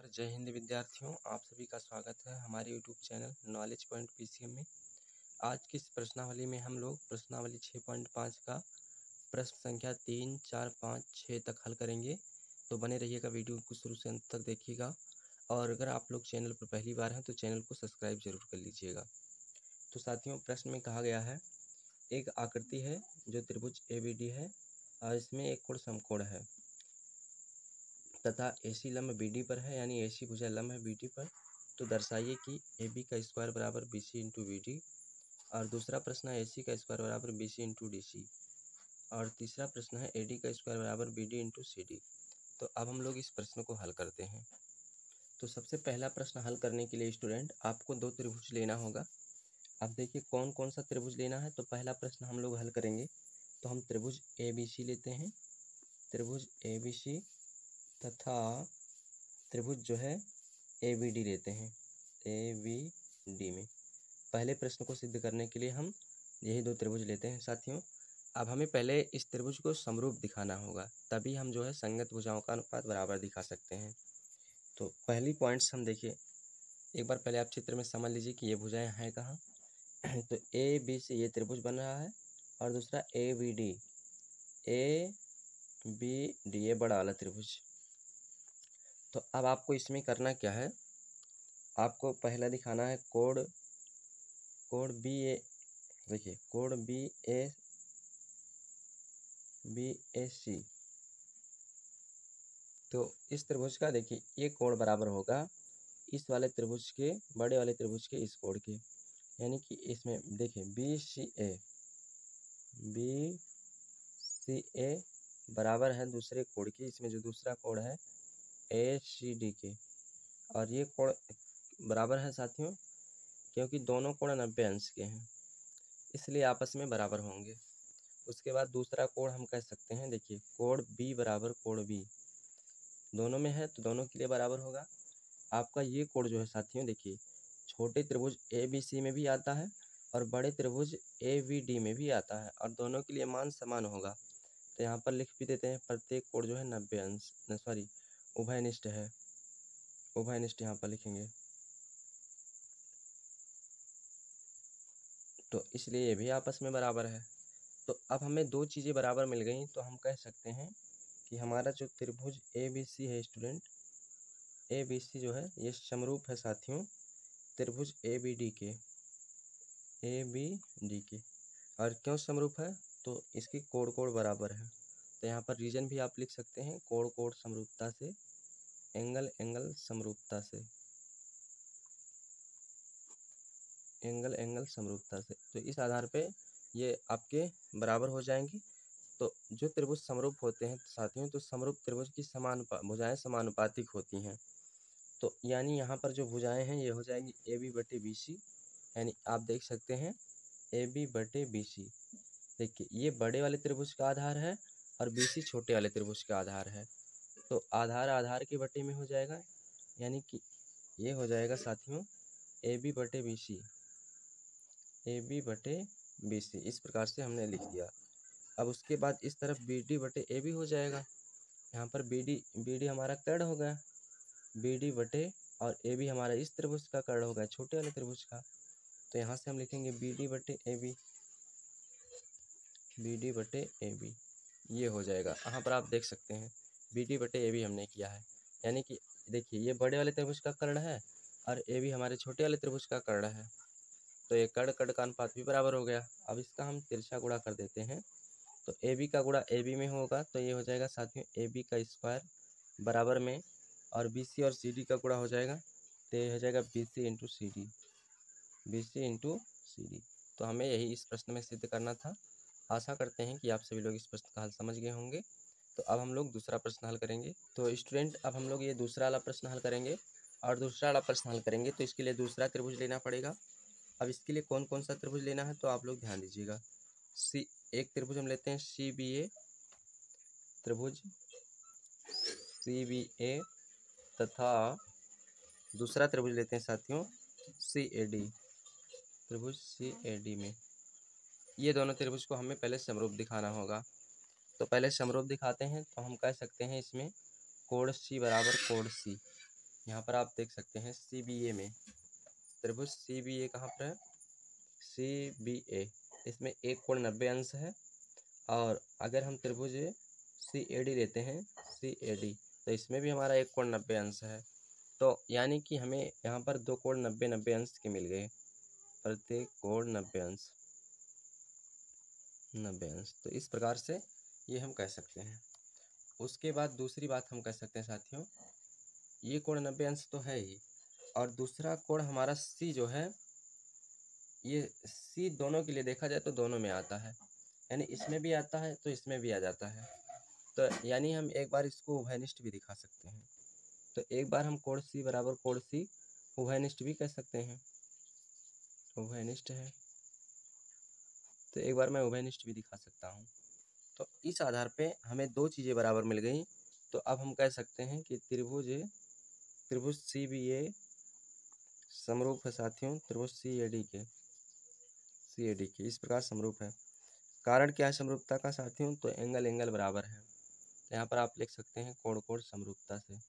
जय हिंद विद्यार्थियों, आप सभी का स्वागत है हमारे YouTube channel knowledge point PCM में। आज की इस प्रश्नावली में हम लोग प्रश्नावली 6.5 का प्रश्न संख्या 3, 4, 5, 6 तक हल करेंगे। तो बने रहिएगा, वीडियो को शुरू से अंत तक देखिएगा। और अगर आप लोग चैनल पर पहली बार हैं तो चैनल को सब्सक्राइब जरूर कर लीजिएगा। तो साथियों, प्रश्न में कहा गया है, एक आकृति है जो त्रिभुज एबीडी है और इसमें एक कोण समकोण है तथा AC लंब BD पर है, यानी AC भुजा लंब है BD पर। तो दर्शाइए कि AB का स्क्वायर बराबर BC इंटू BD। और दूसरा प्रश्न है AC का स्क्वायर बराबर BC इंटू DC। और तीसरा प्रश्न है AD का स्क्वायर बराबर BD इंटू CD। तो अब हम लोग इस प्रश्न को हल करते हैं। तो सबसे पहला प्रश्न हल करने के लिए स्टूडेंट आपको दो त्रिभुज लेना होगा। अब देखिए कौन कौन सा त्रिभुज लेना है। तो पहला प्रश्न हम लोग हल करेंगे तो हम त्रिभुज ABC लेते हैं, त्रिभुज ABC तथा त्रिभुज जो है ABD लेते हैं। ABD में पहले प्रश्न को सिद्ध करने के लिए हम यही दो त्रिभुज लेते हैं साथियों। अब हमें पहले इस त्रिभुज को समरूप दिखाना होगा, तभी हम जो है संगत भुजाओं का अनुपात बराबर दिखा सकते हैं। तो पहली पॉइंट्स हम देखिए, एक बार पहले आप चित्र में समझ लीजिए कि ये भुजाएं हैं कहाँ। तो ABC ये त्रिभुज बन रहा है और दूसरा ABD, ABD ये बड़ा वाला त्रिभुज। तो अब आपको इसमें करना क्या है, आपको पहला दिखाना है कोण BA। देखिए कोण BAC। तो इस त्रिभुज का देखिए ये कोण बराबर होगा इस वाले त्रिभुज के, बड़े वाले त्रिभुज के इस कोण के। यानी कि इसमें देखिए BCA बराबर है दूसरे कोण के, इसमें जो दूसरा कोण है ACD के। और ये कोण बराबर है साथियों क्योंकि दोनों कोण 90 अंश के हैं, इसलिए आपस में बराबर होंगे। उसके बाद दूसरा कोण हम कह सकते हैं, देखिए कोण B बराबर कोण B, दोनों में है तो दोनों के लिए बराबर होगा। आपका ये कोण जो है साथियों, देखिए छोटे त्रिभुज ABC में भी आता है और बड़े त्रिभुज ABD में भी आता है और दोनों के लिए मान समान होगा। तो यहाँ पर लिख भी देते हैं, प्रत्येक कोण जो है 90 अंश उभयनिष्ठ है, उभयनिष्ठ यहाँ पर लिखेंगे। तो इसलिए ये भी आपस में बराबर है। तो अब हमें दो चीज़ें बराबर मिल गई, तो हम कह सकते हैं कि हमारा जो त्रिभुज ABC है स्टूडेंट, ABC जो है ये समरूप है साथियों त्रिभुज ABD के, ABD के। और क्यों समरूप है, तो इसकी कोण बराबर है। तो यहाँ पर रीजन भी आप लिख सकते हैं, कोण समरूपता से, एंगल समरूपता से, एंगल समरूपता से। तो इस आधार पे ये आपके बराबर हो जाएंगे। तो जो त्रिभुज समरूप होते हैं साथियों, तो समरूप त्रिभुज की भुजाएं समानुपातिक होती हैं। तो यानी यहाँ पर जो भुजाएं हैं ये हो जाएंगी AB बटे BC। यानी आप देख सकते हैं AB बटे BC। देखिए ये बड़े वाले त्रिभुज का आधार है और BC छोटे वाले त्रिभुज का आधार है। तो आधार आधार के बटे में हो जाएगा, यानी कि ये हो जाएगा साथियों AB बटे BC, AB बटे BC। इस प्रकार से हमने लिख दिया। अब उसके बाद इस तरफ BD बटे AB हो जाएगा। यहाँ पर BD हमारा कर्ण हो गया, BD बटे, और AB हमारा इस त्रिभुज का कर्ण हो गया, छोटे वाले त्रिभुज का। तो यहाँ से हम लिखेंगे BD बटे AB, BD बटे AB ये हो जाएगा। यहाँ पर आप देख सकते हैं BD बटे AB हमने किया है। यानी कि देखिए ये बड़े वाले त्रिभुज का कर्ण है और AB हमारे छोटे वाले त्रिभुज का कर्ण है। तो ये कर्ण का अनुपात भी बराबर हो गया। अब इसका हम तिरछा गुणा कर देते हैं। तो AB का गुणा AB में होगा, तो ये हो जाएगा साथियों AB का स्क्वायर बराबर में, और BC और CD का गुणा हो जाएगा, तो ये हो जाएगा BC into CD, BC into CD। तो हमें यही इस प्रश्न में सिद्ध करना था। आशा करते हैं कि आप सभी लोग इस प्रश्न का हल समझ गए होंगे। तो अब हम लोग दूसरा प्रश्न हल करेंगे। तो स्टूडेंट अब हम लोग ये दूसरा वाला प्रश्न हल करेंगे, और दूसरा वाला प्रश्न हल करेंगे तो इसके लिए दूसरा त्रिभुज लेना पड़ेगा। अब इसके लिए कौन कौन सा त्रिभुज लेना है तो आप लोग ध्यान दीजिएगा। एक त्रिभुज हम लेते हैं CBA, त्रिभुज CBA तथा दूसरा त्रिभुज लेते हैं साथियों CAD, त्रिभुज CAD में। ये दोनों त्रिभुज को हमें पहले समरूप दिखाना होगा। तो पहले समरूप दिखाते हैं, तो हम कह सकते हैं इसमें कोण C बराबर कोण C, यहाँ पर आप देख सकते हैं CBA में त्रिभुज CBA कहाँ पर है, CBA, इसमें एक कोण 90 अंश है। और अगर हम त्रिभुज CAD लेते हैं, CAD, तो इसमें भी हमारा एक कोण 90 अंश है। तो यानी कि हमें यहाँ पर दो कोण 90 अंश के मिल गए, प्रत्येक कोण 90 अंश, 90 अंश। तो इस प्रकार से ये हम कह सकते हैं। उसके बाद दूसरी बात हम कह सकते हैं साथियों, ये कोण 90 अंश तो है ही, और दूसरा कोण हमारा C जो है, ये C दोनों के लिए देखा जाए तो दोनों में आता है, यानी इसमें भी आता है तो इसमें भी आ जाता है। तो यानी हम एक बार इसको उभयनिष्ठ भी दिखा सकते हैं। तो एक बार हम कोण C बराबर कोण C उभयनिष्ठ भी कह सकते हैं, उभयनिष्ठ है। तो एक बार मैं उभयनिष्ठ भी दिखा सकता हूँ। तो इस आधार पे हमें दो चीज़ें बराबर मिल गई। तो अब हम कह सकते हैं कि त्रिभुज CBA समरूप है साथियों त्रिभुज CAD के इस प्रकार समरूप है। कारण क्या है समरूपता का साथियों, तो एंगल बराबर है। तो यहाँ पर आप लिख सकते हैं कोण समरूपता से।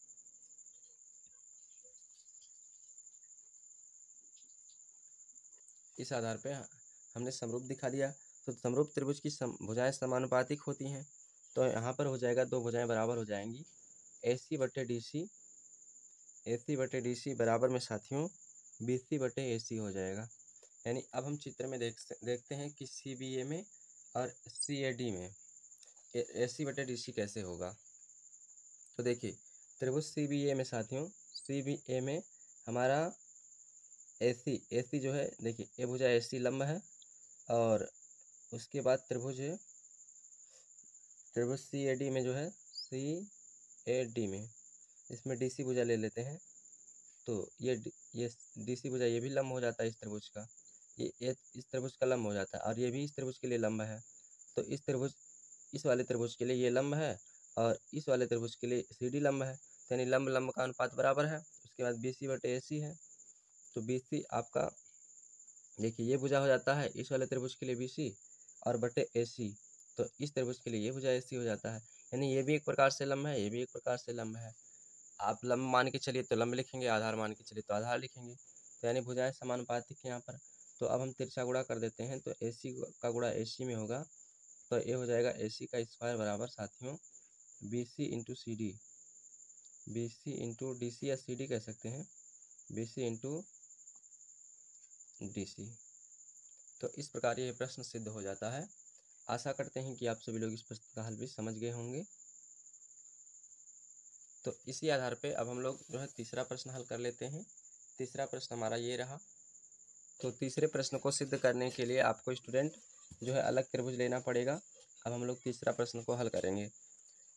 इस आधार पे हमने समरूप दिखा दिया। तो समरूप त्रिभुज की भुजाएं समानुपातिक होती हैं। तो यहाँ पर हो जाएगा, दो भुजाएं बराबर हो जाएंगी, AC बटे DC बराबर में साथियों BC बटे AC हो जाएगा। यानी अब हम चित्र में देखते हैं कि CBA में और CAD में AC बटे DC कैसे होगा। तो देखिए त्रिभुज CBA में साथियों, CBA में हमारा AC जो है, देखिए ये भुजा AC लंब है, और उसके बाद त्रिभुज CAD में जो है, CAD में इसमें DC भुजा ले लेते हैं। तो ये DC भुजा ये भी लंब हो जाता है इस त्रिभुज का, ये इस त्रिभुज का लंब हो जाता है, और ये भी इस त्रिभुज के लिए लंब है। तो इस वाले त्रिभुज के लिए ये लंब है, और इस वाले त्रिभुज के लिए CD लंब है। तो यानी लंब लंब का अनुपात बराबर है। उसके बाद BC बटे AC है। तो BC आपका देखिए ये भुजा हो जाता है इस वाले त्रिभुज के लिए BC और बटे AC। तो इस त्रिभुज के लिए ये भुजा AC हो जाता है। यानी ये भी एक प्रकार से लंब है, ये भी एक प्रकार से लंब है। आप लंब मान के चलिए तो लंब लिखेंगे, आधार मान के चलिए तो आधार लिखेंगे। तो यानी भुजाएं समानुपातिक है यहाँ पर। तो अब हम तिरछा गुणा कर देते हैं। तो AC का गुणा AC में होगा, तो ये हो जाएगा AC का स्क्वायर बराबर साथियों BC into CD, BC into DC या CD कह सकते हैं, BC इंटू DC। तो इस प्रकार ये प्रश्न सिद्ध हो जाता है। आशा करते हैं कि आप सभी लोग इस प्रश्न का हल भी समझ गए होंगे। तो इसी आधार पे अब हम लोग जो है तीसरा प्रश्न हल कर लेते हैं। तीसरा प्रश्न हमारा ये रहा। तो तीसरे प्रश्न को सिद्ध करने के लिए आपको स्टूडेंट जो है अलग त्रिभुज लेना पड़ेगा। अब हम लोग तीसरा प्रश्न को हल करेंगे।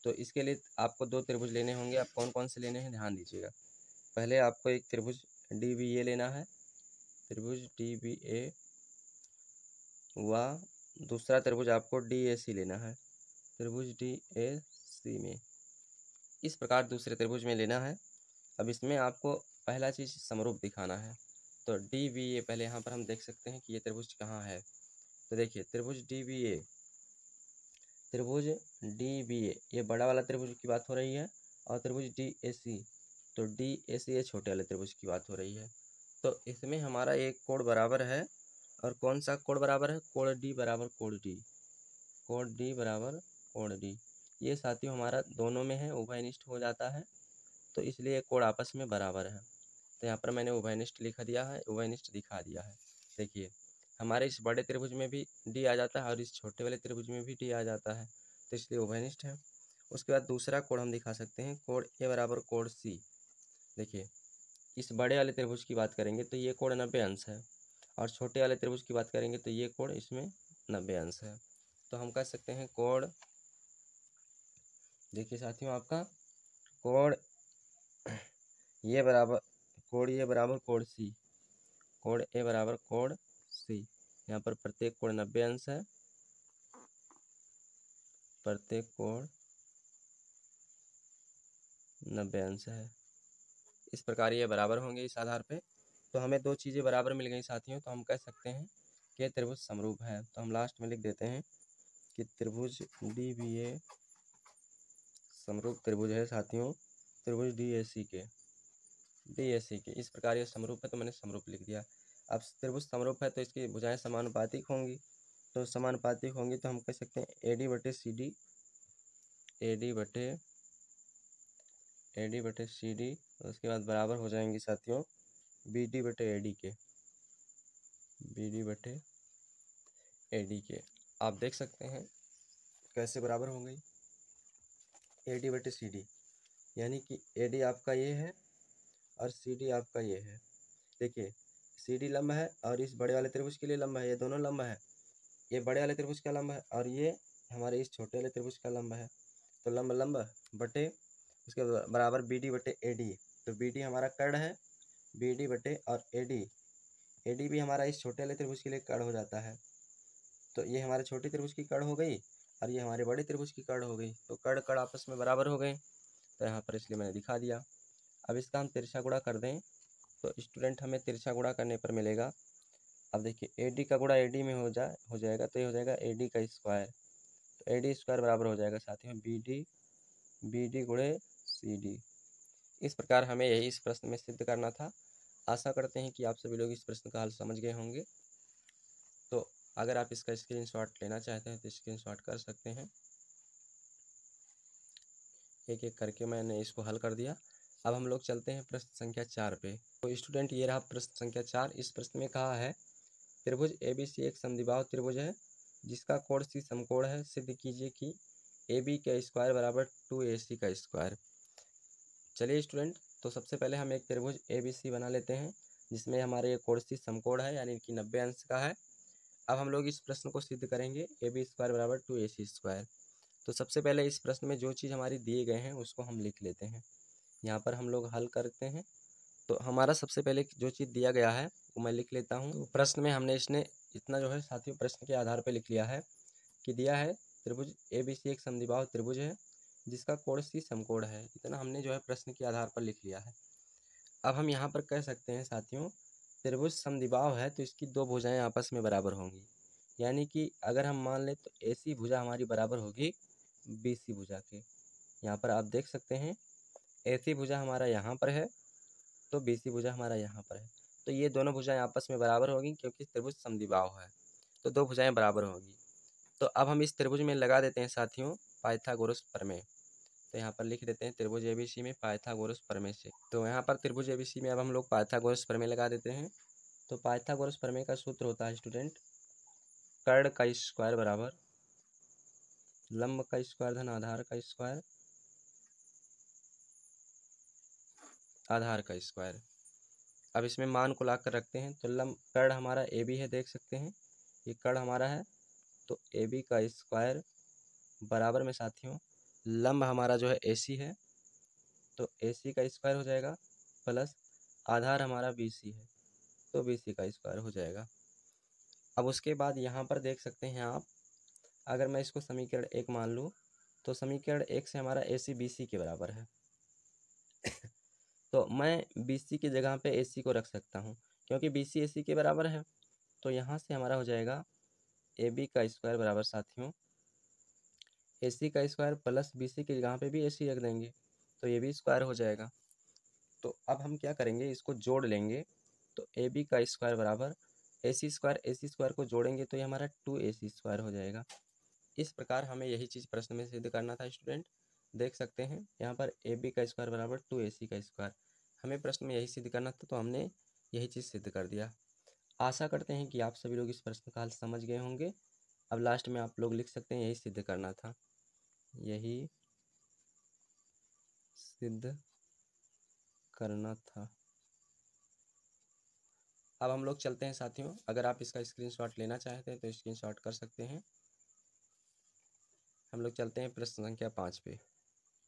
तो इसके लिए आपको दो त्रिभुज लेने होंगे। आप कौन कौन से लेने हैं ध्यान दीजिएगा। पहले आपको एक त्रिभुज DBA लेना है, त्रिभुज DBA, व दूसरा त्रिभुज आपको DAC लेना है, त्रिभुज DAC में इस प्रकार दूसरे त्रिभुज में लेना है। अब इसमें आपको पहला चीज़ समरूप दिखाना है। तो DBA पहले यहाँ पर हम देख सकते हैं कि ये त्रिभुज कहाँ है। तो देखिए त्रिभुज DBA ये बड़ा वाला त्रिभुज की बात हो रही है, और त्रिभुज DAC, तो DAC ये छोटे वाले त्रिभुज की बात हो रही है। तो इसमें हमारा एक कोण बराबर है, और कौन सा कोण बराबर है, कोण D बराबर कोण D, कोण D बराबर कोण D। ये साथियों हमारा दोनों में है, उभयनिष्ठ हो जाता है, तो इसलिए कोण आपस में बराबर है। तो यहाँ पर मैंने उभयनिष्ठ लिखा दिया है, उभयनिष्ठ दिखा दिया है। देखिए हमारे इस बड़े त्रिभुज में भी D आ जाता है, और इस छोटे वाले त्रिभुज में भी D आ जाता है, तो इसलिए उभयनिष्ठ है। उसके बाद दूसरा कोण हम दिखा सकते हैं, कोण A बराबर कोण C। देखिए इस बड़े वाले त्रिभुज की बात करेंगे तो ये कोण 90 अंश है, और छोटे वाले त्रिभुज की बात करेंगे तो ये कोण इसमें 90 अंश है। तो हम कह सकते हैं कोण, देखिए साथियों आपका कोण ये बराबर कोण C, कोण A बराबर कोण C। यहाँ पर प्रत्येक कोण 90 अंश है, प्रत्येक कोण 90 अंश है। इस प्रकार ये बराबर होंगे इस आधार पे। तो हमें दो चीज़ें बराबर मिल गई साथियों, तो हम कह सकते हैं कि त्रिभुज समरूप है। तो हम लास्ट में लिख देते हैं कि त्रिभुज DBA समरूप त्रिभुज है साथियों त्रिभुज DAC के। DAC की। इस प्रकार ये समरूप है तो मैंने समरूप लिख दिया। अब त्रिभुज समरूप है तो इसकी भुजाएं समानुपातिक होंगी, तो समानुपातिक होंगी तो हम कह सकते हैं AD बटे CD, AD बटे CD, उसके बाद बराबर हो जाएंगी साथियों BD बटे AD के, BD बटे AD के। आप देख सकते हैं कैसे बराबर हो गई, AD बटे CD, यानी कि AD आपका ये है और CD आपका ये है। देखिए CD लंब है और इस बड़े वाले त्रिभुज के लिए लंब है, ये दोनों लंब है। ये बड़े वाले त्रिभुज का लंब है और ये हमारे इस छोटे वाले त्रिभुज का लंब है। तो लंब लंब बटे उसके बराबर BD बटे AD। तो BD हमारा कर्ण है, BD बटे और AD भी हमारा इस छोटे वाले त्रिभुज के लिए कर्ण हो जाता है। तो ये हमारे छोटे त्रिभुज की कर्ण हो गई और ये हमारे बड़े त्रिभुज की कर्ण हो गई। तो कर्ण आपस में बराबर हो गए, तो यहाँ पर इसलिए मैंने दिखा दिया। अब इसका हम तिरछा गुणा कर दें तो स्टूडेंट हमें तिरछा गुणा करने पर मिलेगा। अब देखिए AD का गुणा AD में हो जाएगा तो ये हो जाएगा AD का स्क्वायर। तो AD स्क्वायर बराबर हो जाएगा साथियों BD गुणे CD। इस प्रकार हमें यही इस प्रश्न में सिद्ध करना था। आशा करते हैं कि आप सभी लोग इस प्रश्न का हल समझ गए होंगे। तो अगर आप इसका स्क्रीनशॉट लेना चाहते हैं तो स्क्रीनशॉट कर सकते हैं। एक एक करके मैंने इसको हल कर दिया। अब हम लोग चलते हैं प्रश्न संख्या 4 पे। तो स्टूडेंट ये रहा प्रश्न संख्या 4। इस प्रश्न में कहा है त्रिभुज ABC एक समद्विबाहु त्रिभुज है जिसका कोण C समकोण है। सिद्ध कीजिए कि AB का स्क्वायर बराबर 2AC का स्क्वायर। चलिए स्टूडेंट, तो सबसे पहले हम एक त्रिभुज ABC बना लेते हैं जिसमें हमारे ये कोण C समकोण है यानी कि 90 अंश का है। अब हम लोग इस प्रश्न को सिद्ध करेंगे AB स्क्वायर बराबर 2AC स्क्वायर। तो सबसे पहले इस प्रश्न में जो चीज़ हमारी दिए गए हैं उसको हम लिख लेते हैं। यहाँ पर हम लोग हल करते हैं। तो हमारा सबसे पहले जो चीज़ दिया गया है वो मैं लिख लेता हूँ। तो प्रश्न में हमने इसने इतना जो है साथियों प्रश्न के आधार पर लिख लिया है कि दिया है त्रिभुज ABC एक समद्विबाहु त्रिभुज है जिसका कोण C समकोण है। इतना हमने जो है प्रश्न के आधार पर लिख लिया है। अब हम यहाँ पर कह सकते हैं साथियों त्रिभुज समद्विबाहु है तो इसकी दो भुजाएं आपस में बराबर होंगी, यानी कि अगर हम मान लें तो AC भुजा हमारी बराबर होगी BC भुजा के। यहाँ पर आप देख सकते हैं AC भुजा हमारा यहाँ पर है तो BC भुजा हमारा यहाँ पर है। तो ये दोनों भुजाएं आपस में बराबर होगी क्योंकि त्रिभुज समद्विबाहु है, तो दो भुजाएं बराबर होगी। तो अब हम इस त्रिभुज में लगा देते हैं साथियों पाइथागोरस प्रमेय। तो यहाँ पर लिख देते हैं त्रिभुज ABC में पाइथागोरस प्रमेय से। तो यहाँ पर त्रिभुज ABC में अब हम लोग पाइथागोरस प्रमेय लगा देते हैं। तो पाइथागोरस प्रमेय का सूत्र होता है स्टूडेंट कर्ण का स्क्वायर बराबर लंब का स्क्वायर धन आधार का स्क्वायर, आधार का स्क्वायर। अब इसमें मान को ला कर रखते हैं तो लंब कर्ण हमारा AB है, देख सकते हैं ये कर्ण हमारा है। तो AB का स्क्वायर बराबर में साथियों लंब हमारा जो है AC है तो AC का स्क्वायर हो जाएगा प्लस आधार हमारा BC है तो BC का स्क्वायर हो जाएगा। अब उसके बाद यहाँ पर देख सकते हैं आप, अगर मैं इसको समीकरण 1 मान लूँ तो समीकरण 1 से हमारा AC BC के बराबर है। तो मैं BC की जगह पे AC को रख सकता हूँ क्योंकि BC AC के बराबर है। तो यहाँ से हमारा हो जाएगा AB का स्क्वायर बराबर साथियों AC का स्क्वायर प्लस BC की जगह पे भी AC रख देंगे तो ये भी स्क्वायर हो जाएगा। तो अब हम क्या करेंगे इसको जोड़ लेंगे। तो AB का स्क्वायर बराबर AC स्क्वायर को जोड़ेंगे तो ये हमारा 2AC स्क्वायर हो जाएगा। इस प्रकार हमें यही चीज़ प्रश्न में सिद्ध करना था स्टूडेंट। देख सकते हैं यहाँ पर AB का स्क्वायर बराबर 2AC का स्क्वायर, हमें प्रश्न में यही सिद्ध करना था तो हमने यही चीज़ सिद्ध कर दिया। आशा करते हैं कि आप सभी लोग इस प्रश्न का हल समझ गए होंगे। अब लास्ट में आप लोग लिख सकते हैं यही सिद्ध करना था, यही सिद्ध करना था। अब हम लोग चलते हैं साथियों, अगर आप इसका स्क्रीनशॉट लेना चाहते हैं तो स्क्रीनशॉट कर सकते हैं। हम लोग चलते हैं प्रश्न संख्या 5 पे।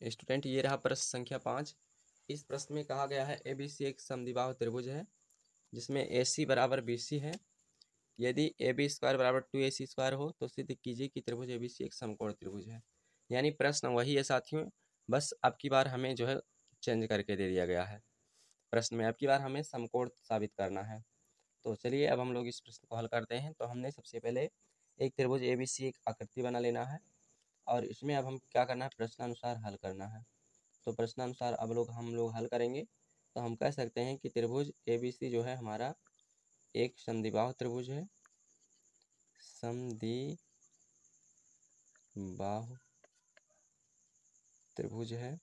स्टूडेंट ये रहा प्रश्न संख्या 5। इस प्रश्न में कहा गया है ABC एक समद्विबाहु त्रिभुज है जिसमें AC बराबर BC है। यदि AB स्क्वायर बराबर 2AC स्क्वायर हो तो सिद्ध कीजिए कि त्रिभुज ABC एक समकोण त्रिभुज है। यानी प्रश्न वही है साथियों, बस अब की बार हमें जो है चेंज करके दे दिया गया है। प्रश्न में अब की बार हमें समकोण साबित करना है। तो चलिए अब हम लोग इस प्रश्न को हल करते हैं। तो हमने सबसे पहले एक त्रिभुज ABC एक आकृति बना लेना है और इसमें अब हम क्या करना है प्रश्नानुसार हल करना है। तो प्रश्नानुसार अब हम लोग हल करेंगे। तो हम कह सकते हैं कि त्रिभुज ABC जो है हमारा एक समद्विबाहु त्रिभुज है, समद्विबाहु त्रिभुज है।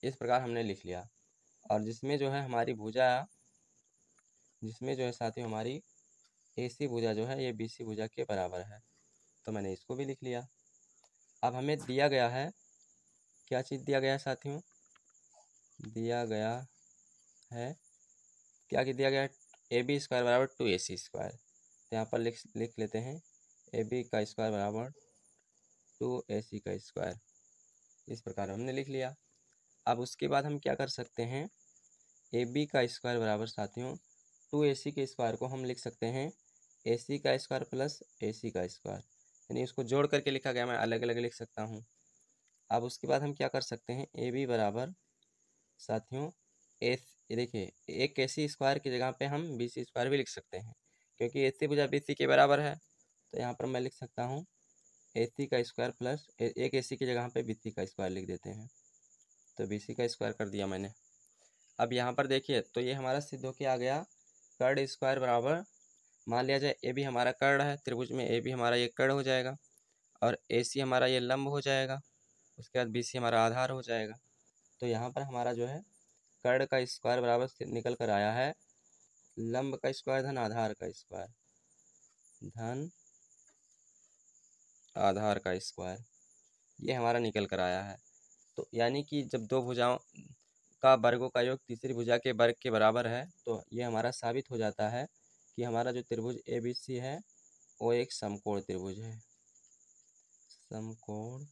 इस प्रकार हमने लिख लिया। और जिसमें जो है हमारी भुजा, जिसमें जो है साथियों हमारी AC भुजा जो है ये BC भुजा के बराबर है, तो मैंने इसको भी लिख लिया। अब हमें दिया गया है, क्या चीज़ दिया गया है साथियों? दिया गया है, क्या दिया गया है? AB स्क्वायर बराबर 2AC स्क्वायर। तो यहाँ पर लिख लेते हैं AB का स्क्वायर बराबर 2AC का स्क्वायर। इस प्रकार हमने लिख लिया। अब उसके बाद हम क्या कर सकते हैं? AB का स्क्वायर बराबर साथियों 2AC के स्क्वायर को हम लिख सकते हैं AC का स्क्वायर प्लस AC का स्क्वायर, यानी इसको जोड़ करके लिखा गया, मैं अलग अलग लिख सकता हूँ। अब उसके बाद हम क्या कर सकते हैं? AB बराबर साथियों ये देखिए, एक AC स्क्वायर की जगह पे हम BC स्क्वायर भी लिख सकते हैं, क्योंकि AC भुजा BC के बराबर है। तो यहाँ पर मैं लिख सकता हूँ AC का स्क्वायर प्लस एक AC की जगह पे BC का स्क्वायर लिख देते हैं, तो BC का स्क्वायर कर दिया मैंने। अब यहाँ पर देखिए, तो ये हमारा सिद्ध होके आ गया कर्ण स्क्वायर बराबर, मान लिया जाए AB हमारा कर्ण है, त्रिभुज में AB हमारा ये कर्ण हो जाएगा और AC हमारा ये लंब हो जाएगा, उसके बाद BC हमारा आधार हो जाएगा। तो यहाँ पर हमारा जो है कर्ण का स्क्वायर बराबर निकल कर आया है लंब का स्क्वायर धन आधार का स्क्वायर, धन आधार का स्क्वायर, ये हमारा निकल कर आया है। तो यानी कि जब दो भुजाओं का वर्गों का योग तीसरी भुजा के वर्ग के बराबर है, तो ये हमारा साबित हो जाता है कि हमारा जो त्रिभुज ABC है वो एक समकोण त्रिभुज है, समकोण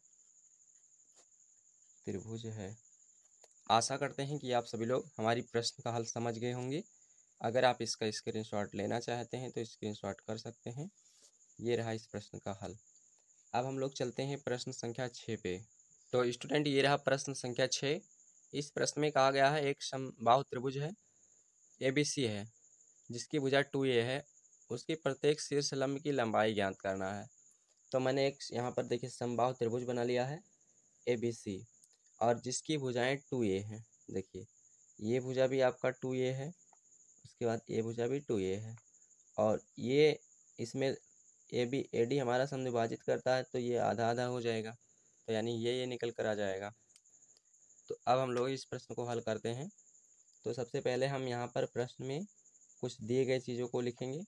त्रिभुज है। आशा करते हैं कि आप सभी लोग हमारी प्रश्न का हल समझ गए होंगे। अगर आप इसका स्क्रीनशॉट लेना चाहते हैं तो स्क्रीनशॉट कर सकते हैं। ये रहा इस प्रश्न का हल। अब हम लोग चलते हैं प्रश्न संख्या 6 पे। तो स्टूडेंट, ये रहा प्रश्न संख्या 6। इस प्रश्न में कहा गया है एक समबाहु त्रिभुज है, ABC है, जिसकी भुजा 2A है, उसकी प्रत्येक शीर्ष लंब की लंबाई ज्ञात करना है। तो मैंने एक यहाँ पर देखिए समबाहु त्रिभुज बना लिया है ABC, और जिसकी भुजाएं 2A हैं। देखिए ये भुजा भी आपका 2A है, उसके बाद ये भुजा भी 2A है, और ये इसमें AD हमारा समद्विभाजित करता है, तो ये आधा आधा हो जाएगा, तो यानी ये निकल कर आ जाएगा। तो अब हम लोग इस प्रश्न को हल करते हैं। तो सबसे पहले हम यहाँ पर प्रश्न में कुछ दिए गए चीज़ों को लिखेंगे।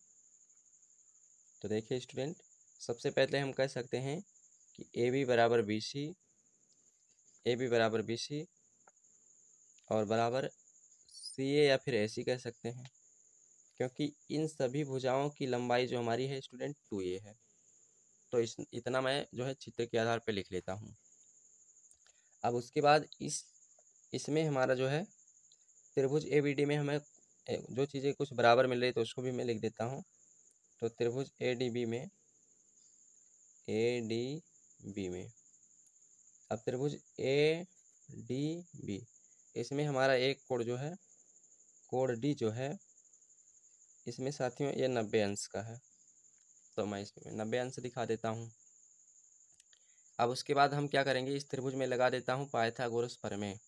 तो देखिए स्टूडेंट, सबसे पहले हम कह सकते हैं कि AB बराबर BC, AB बराबर BC और बराबर CA या फिर AC कह सकते हैं, क्योंकि इन सभी भुजाओं की लंबाई जो हमारी है स्टूडेंट 2A है। तो इतना मैं जो है चित्र के आधार पर लिख लेता हूँ। अब उसके बाद इसमें हमारा जो है त्रिभुज ABD में हमें जो चीज़ें कुछ बराबर मिल रही तो उसको भी मैं लिख देता हूँ। तो त्रिभुज ADB में अब त्रिभुज ADB, इसमें हमारा एक कोण जो है कोण D जो है, इसमें साथियों ये 90 अंश का है, तो मैं इसमें 90 अंश दिखा देता हूँ। अब उसके बाद हम क्या करेंगे, इस त्रिभुज में लगा देता हूँ पाइथागोरस प्रमेय।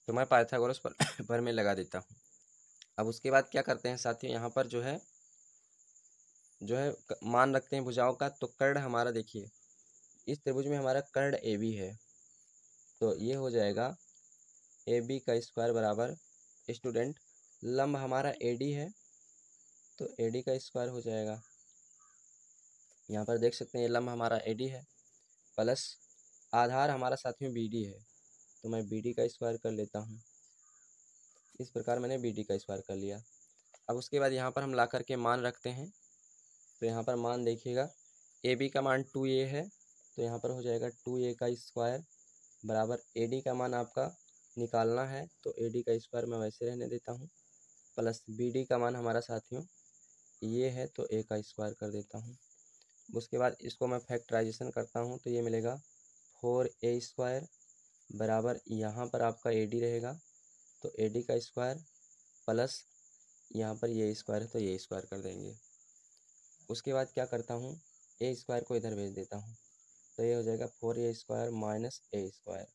तो मैं पाइथागोरस प्रमेय लगा देता हूँ। अब उसके बाद क्या करते हैं साथियों, यहाँ पर जो है मान रखते हैं भुजाओं का। तो कर्ण हमारा देखिए, इस त्रिभुज में हमारा कर्ण AB है, तो ये हो जाएगा AB का स्क्वायर बराबर स्टूडेंट लंब हमारा AD है, तो AD का स्क्वायर हो जाएगा। यहाँ पर देख सकते हैं ये लंब हमारा AD है, प्लस आधार हमारा साथियों BD है, तो मैं BD का स्क्वायर कर लेता हूँ। इस प्रकार मैंने BD का स्क्वायर कर लिया। अब उसके बाद यहाँ पर हम ला करके मान रखते हैं। तो यहाँ पर मान देखिएगा, AB का मान 2A है, तो यहाँ पर हो जाएगा 2A का स्क्वायर बराबर AD का मान आपका निकालना है, तो AD का स्क्वायर मैं वैसे रहने देता हूँ, प्लस BD का मान हमारा साथियों ये है, तो A का स्क्वायर कर देता हूँ। उसके बाद इसको मैं फैक्टराइजेशन करता हूँ, तो ये मिलेगा 4A स्क्वायर बराबर यहाँ पर आपका AD रहेगा, तो AD का स्क्वायर प्लस यहाँ पर ये स्क्वायर है, तो ये स्क्वायर कर देंगे। उसके बाद क्या करता हूँ, A स्क्वायर को इधर भेज देता हूँ, तो ये हो जाएगा 4A square minus A square.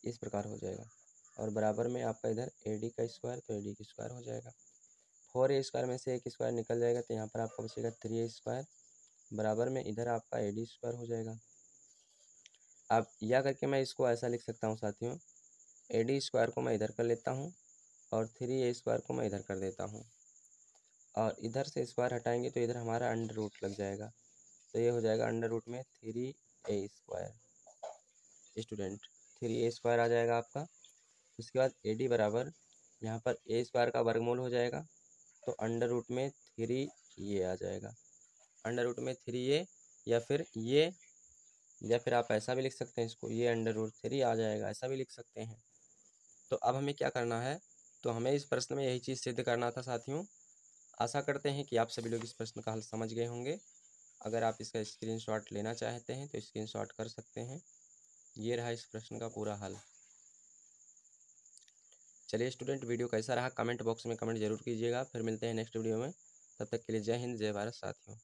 इस प्रकार हो जाएगा। और बराबर में आपका इधर AD का स्क्वायर, तो AD का स्क्वायर हो जाएगा। 4A स्क्वायर में से एक स्क्वायर निकल जाएगा, तो यहाँ पर आपका बचेगा 3A स्क्वायर, बराबर में इधर आपका AD स्क्वायर हो जाएगा। अब या करके मैं इसको ऐसा लिख सकता हूँ साथियों, AD स्क्वायर को मैं इधर कर लेता हूँ और 3A स्क्वायर को मैं इधर कर देता हूँ, और इधर से स्क्वायर हटाएंगे तो इधर हमारा अंडर रूट लग जाएगा, तो ये हो जाएगा अंडर रूट में 3A square. Student 3A square आ जाएगा आपका। उसके बाद AD बराबर यहाँ पर A स्क्वायर का वर्गमूल हो जाएगा, तो अंडर रूट में 3A आ जाएगा। अंडर रूट में 3A या फिर ये, या फिर आप ऐसा भी लिख सकते हैं इसको, ये अंडर रूट 3 आ जाएगा, ऐसा भी लिख सकते हैं। तो अब हमें क्या करना है, तो हमें इस प्रश्न में यही चीज़ सिद्ध करना था साथियों। आशा करते हैं कि आप सभी लोग इस प्रश्न का हल समझ गए होंगे। अगर आप इसका स्क्रीनशॉट लेना चाहते हैं तो स्क्रीनशॉट कर सकते हैं। ये रहा इस प्रश्न का पूरा हल। चलिए स्टूडेंट, वीडियो कैसा रहा कमेंट बॉक्स में कमेंट जरूर कीजिएगा। फिर मिलते हैं नेक्स्ट वीडियो में, तब तक के लिए जय हिंद जय भारत साथियों।